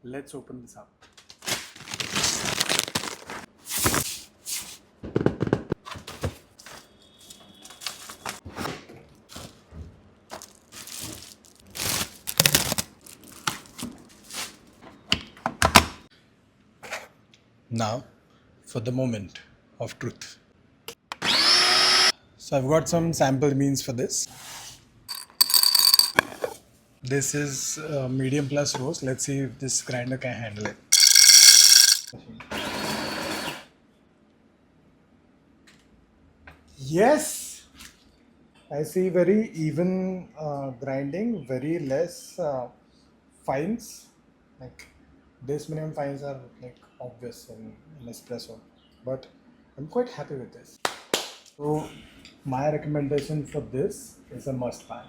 Let's open this up. Now, for the moment of truth. So I've got some sample beans for this. This is medium plus roast. Let's see if this grinder can handle it. Yes, I see very even grinding, very less fines. Like this minimum fines are like obvious in espresso, but I'm quite happy with this. So my recommendation for this is a must buy.